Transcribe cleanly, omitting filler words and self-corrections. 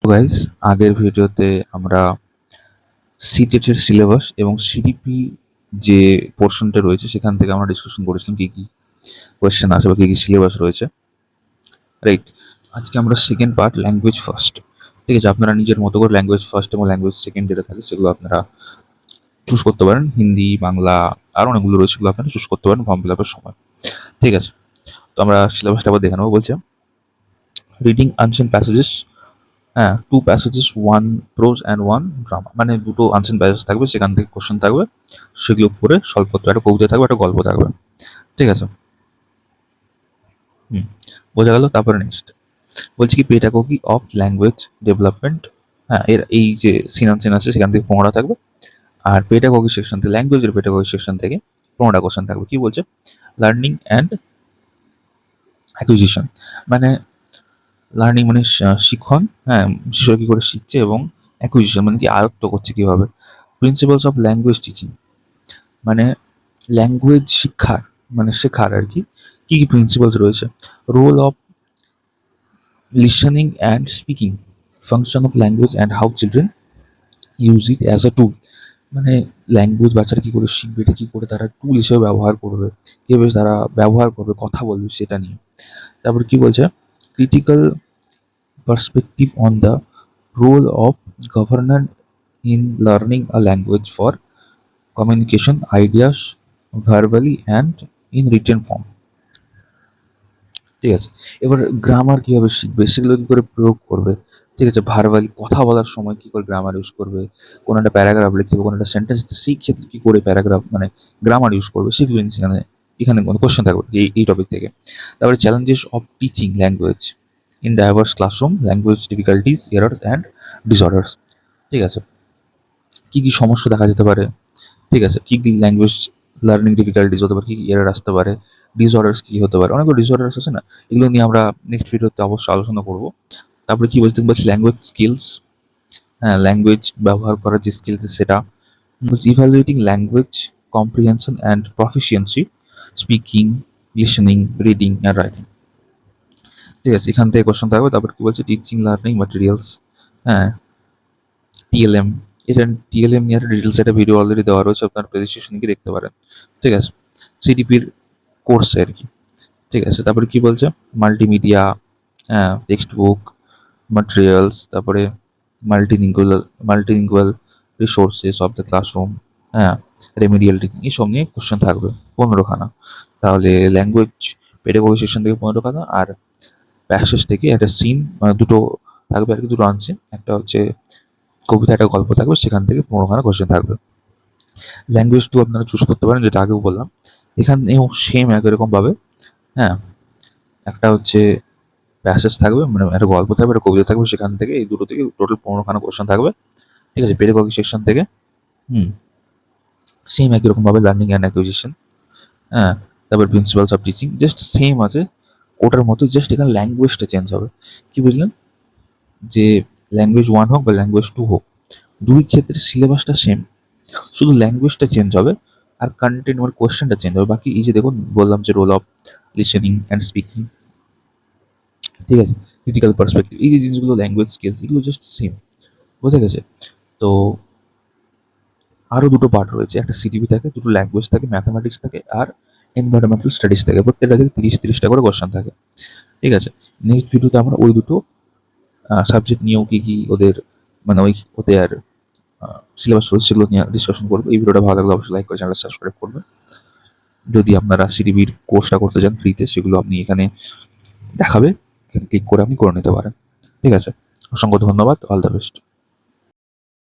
Guys, আগের ভিডিওতে আমরা সিটেটের সিলেবাস এবং সিডিপি যে পোর্শনটা রয়েছে সেখান থেকে আমরা ডিসকাশন করেছিলাম কি কি কোয়েশ্চেন আছে বা কি কি সিলেবাস রয়েছে, রাইট? আজকে আমরা সেকেন্ড পার্ট, ল্যাঙ্গুয়েজ ফার্স্ট। ঠিক আছে, আপনারা নিজের মতো করে ল্যাঙ্গুয়েজ ফার্স্ট এবং ল্যাঙ্গুয়েজ সেকেন্ড যেটা থাকে সেগুলো আপনারা চুজ করতে পারেন। হিন্দি, বাংলা আর অনেকগুলো রয়েছে, সেগুলো আপনারা চুজ করতে পারেন ফর্ম ফিল আপের সময়। ঠিক আছে, তো আমরা সিলেবাসটা আবার দেখে নেবো। বলছে রিডিং আনসেন্ট প্যাসেজেস, হ্যাঁ, 2 প্যাসেজেস, 1 প্রোজ অ্যান্ড 1 ড্রামা। মানে দুটো আনসেন প্যাসেজ থাকবে, সেখান থেকে কোশ্চেন থাকবে, সেগুলো পড়ে সলভ করতে হবে। একটা কবিতা থাকবে, একটা গল্প থাকবে। ঠিক আছে, বোঝা গেল। তারপরে নেক্সট বলছি কি পেডাগোগি অফ ল্যাঙ্গুয়েজ ডেভেলপমেন্ট। হ্যাঁ, এর এই যে সিনানসেন আছে সেখান থেকে 15টা থাকবে, আর পেডাগোগি সেকশন থেকে, ল্যাঙ্গুয়েজের পেডাগোগি সেকশন থেকে 15টা কোশ্চেন থাকবে। কি বলছে? লার্নিং অ্যান্ড অ্যাকুইজিশন, মানে লার্নিং মানে শিখন, হ্যাঁ, শিশু কী করে শিখছে, এবং অ্যাকুইজিশন মানে কি আয়ত্ত করছে কীভাবে। প্রিন্সিপালস অফ ল্যাঙ্গুয়েজ টিচিং, মানে ল্যাঙ্গুয়েজ শিক্ষার মানে শেখার আর কি কী কী প্রিন্সিপালস রয়েছে। Role of listening and speaking, function of language and how children use it as a tool, মানে ল্যাঙ্গুয়েজ বাচ্চারা কী করে শিখবে, এটা কী করে তারা টুল হিসেবে ব্যবহার করবে, কীভাবে তারা ব্যবহার করবে, কথা বলবে, সেটা নিয়ে। তারপর কি বলছে? Critical perspective on the role of governor in learning a language for communication ideas verbally and in written form। ঠিক আছে, এবার গ্রামার কীভাবে শিখবে, সেগুলো কী করে প্রয়োগ করবে। ঠিক আছে, ভার্বালি কথা বলার সময় কী করে গ্রামার ইউজ করবে, কোনো একটা প্যারাগ্রাফ লিখতে হবে, কোনো একটা সেন্টেন্স, সেই ক্ষেত্রে কী করে প্যারাগ্রাফ মানে গ্রামার ইউজ করবে, সেগুলো সেখানে এখানে কোনো কোশ্চেন থাকবে এই টপিক থেকে। তারপরে challenges of teaching language in diverse classroom, language difficulties, errors and disorders. ঠিক আছে, কী কী সমস্যা দেখা যেতে পারে, ঠিক আছে, কী কী ল্যাঙ্গুয়েজ লার্নিং ডিফিকাল্টিস হতে পারে, কী কী এরর আসতে পারে, ডিসঅর্ডার্স কী হতে পারে, অনেকগুলো ডিসঅর্ডার্স আছে না, এগুলো নিয়ে আমরা নেক্সট ভিডিওতে অবশ্যই আলোচনা করব। তারপরে কী বলছি ল্যাঙ্গুয়েজ স্কিলস, হ্যাঁ, ল্যাঙ্গুয়েজ ব্যবহার করার যে স্কিলস সেটা বলছি। Evaluating language comprehension and proficiency, speaking, listening, reading and writing. ঠিক আছে, এখান থেকে কোশ্চেন থাকবে। তারপর কি বলছে? টিচিং লার্নিং ম্যাটেরিয়ালস, হ্যাঁ, টিএলএম। এটা টিএলএম নিয়ে একটা ডিটেলস একটা ভিডিও অলরেডি দেওয়া রয়েছে, আপনার প্রেজেন্টেশন গিয়ে দেখতে পারেন। ঠিক আছে, সিডিপির কোর্স আর কি। ঠিক আছে, তারপরে কি বলছে? মাল্টিমিডিয়া, হ্যাঁ, টেক্সট বুক ম্যাটেরিয়ালস, তারপরে multilingual resources of the classroom, হ্যাঁ, রেমিডিয়াল টিচিং, এইসব নিয়ে কোশ্চেন থাকবে 15খানা। তাহলে ল্যাঙ্গুয়েজ পেডাগোগি সেকশন থেকে 15খানা, আর প্যাসেজ থেকে একটা সিন মানে দুটো থাকবে আর কি, দুটো আনছে, একটা হচ্ছে কবিতা, একটা গল্প থাকবে, সেখান থেকে 15খানা কোশ্চেন থাকবে। ল্যাঙ্গুয়েজ 2 আপনারা চুজ করতে পারেন, যেটা আগেও বললাম। এখানেও সেম একই রকমভাবে, হ্যাঁ, একটা হচ্ছে প্যাসেজ থাকবে, মানে একটা গল্প থাকবে, একটা কবিতা থাকবে, সেখান থেকে এই দুটো থেকে টোটাল 15খানা কোশ্চেন থাকবে। ঠিক আছে, পেডাগোগি সেকশন থেকে সেম একই রকমভাবে লার্নিং অ্যান্ড অ্যাকুইজিশন, হ্যাঁ, তারপর principles of teaching, just same আছে ওটার মতো, জাস্ট এখানে ল্যাঙ্গুয়েজটা চেঞ্জ হবে। কি বুঝলেন? যে ল্যাঙ্গুয়েজ 1 হোক বা ল্যাঙ্গুয়েজ 2 হোক, দুই ক্ষেত্রে সিলেবাসটা সেম, শুধু ল্যাঙ্গুয়েজটা চেঞ্জ হবে আর কন্টেন্ট মানে কোয়েশ্চেনটা চেঞ্জ হবে। বাকি এই যে দেখুন বললাম যে role of listening and speaking, ঠিক আছে, ক্রিটিক্যাল পার্সপেক্টিভ, এই যে জিনিসগুলো ল্যাঙ্গুয়েজ স্কিলস, এগুলো জাস্ট সেম। বোঝা গেছে? তো আরও দুটো পার্ট রয়েছে, একটা সিজিপি থাকে, দুটো ল্যাঙ্গুয়েজ থাকে, ম্যাথামেটিক্স থাকে, আর এনভায়রনমেন্টাল স্টাডিজ থাকে। প্রত্যেকটা থেকে 30-30টা করে কোশ্চেন থাকে। ঠিক আছে, নেক্সট ভিডিওতে আমরা ওই দুটো সাবজেক্ট নিয়েও কী কী ওদের মানে ওদের সিলেবাস রয়েছে সেগুলো নিয়ে ডিসকাশন করবো। এই ভিডিওটা ভালো লাগলে অবশ্যই লাইক করে চ্যানেলটা সাবস্ক্রাইব করবেন। যদি আপনারা সিডিবির কোর্সটা করতে চান ফ্রিতে, সেগুলো আপনি এখানে দেখাবে, এখানে ক্লিক করে আপনি করে নিতে পারেন। ঠিক আছে, অসংখ্য ধন্যবাদ, অল দ্য বেস্ট।